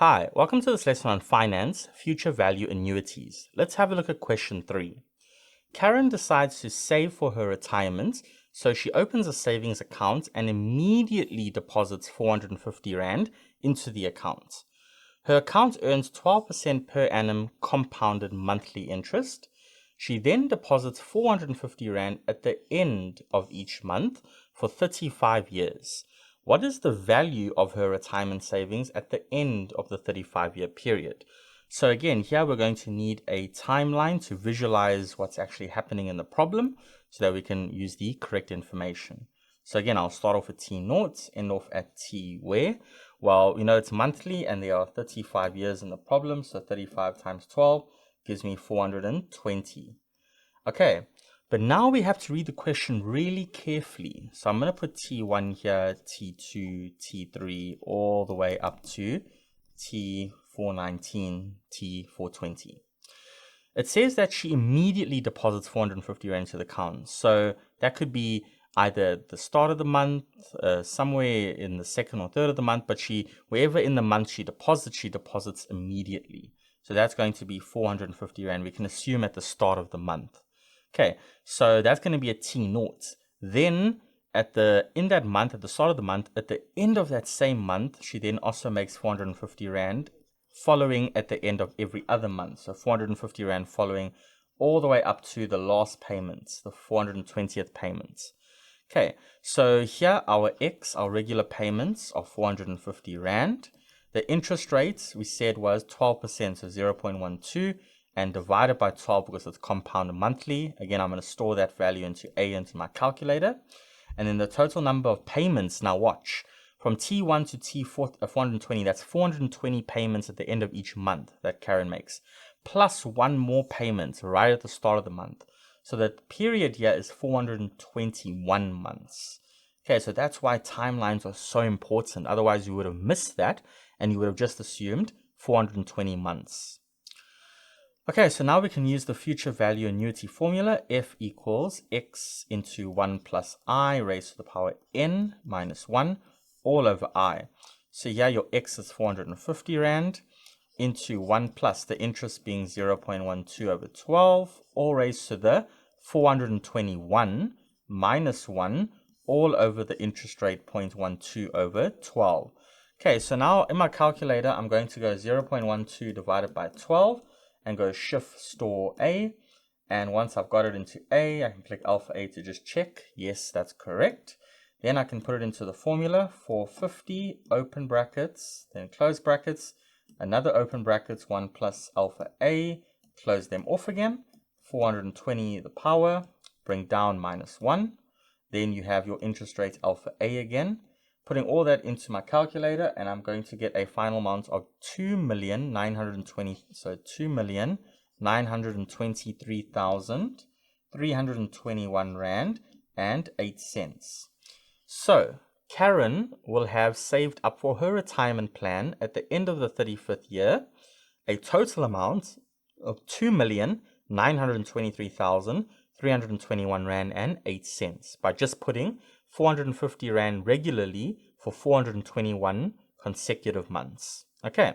Hi, welcome to this lesson on finance, future value annuities. Let's have a look at question 3. Karen decides to save for her retirement, so she opens a savings account and immediately deposits 450 Rand into the account. Her account earns 12% per annum compounded monthly interest. She then deposits 450 Rand at the end of each month for 35 years. What is the value of her retirement savings at the end of the 35-year period? So again, here we're going to need a timeline to visualize what's actually happening in the problem so that we can use the correct information. So again, I'll start off at T0, end off at T where? Well, we know it's monthly and there are 35 years in the problem, so 35 times 12 gives me 420. Okay, but now we have to read the question really carefully. So I'm going to put T1 here, T2, T3, all the way up to T419, T420. It says that she immediately deposits 450 Rand to the account. So that could be either the start of the month, somewhere in the second or third of the month, but wherever in the month she deposits immediately. So that's going to be 450 Rand. We can assume at the start of the month. Okay, so that's going to be a T0. Then in that month, at the start of the month, at the end of that same month, she then also makes 450 Rand following at the end of every other month. So 450 Rand following all the way up to the last payments, the 420th payments. Okay, so here our regular payments are 450 Rand. The interest rate we said was 12%, so 0.12, and divided by 12 because it's compounded monthly. Again, I'm going to store that value into my calculator. And then the total number of payments, now watch, from T1 to T4, 420, that's 420 payments at the end of each month that Karen makes, plus one more payment right at the start of the month. So that period here is 421 months. Okay, so that's why timelines are so important. Otherwise, you would have missed that and you would have just assumed 420 months. Okay, so now we can use the future value annuity formula. F equals x into 1 plus I raised to the power n minus 1 all over I. So here your x is 450 Rand into 1 plus the interest being 0.12 over 12 all raised to the 421 minus 1 all over the interest rate 0.12 over 12. Okay, so now in my calculator, I'm going to go 0.12 divided by 12 and go shift store A. And once I've got it into A, I can click alpha A to just check. Yes, that's correct. Then I can put it into the formula, 450, open brackets, then close brackets, another open brackets, 1 plus alpha A, close them off again, 420 the power, bring down minus 1. Then you have your interest rate alpha A again. Putting all that into my calculator, and I'm going to get a final amount of 2,920. So 2,923,321 Rand and 8 cents. So Karen will have saved up for her retirement plan at the end of the 35th year a total amount of 2,923,321 Rand and 8 cents by just putting 450 Rand regularly for 421 consecutive months. Okay,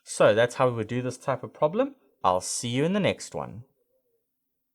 so that's how we would do this type of problem. I'll see you in the next one.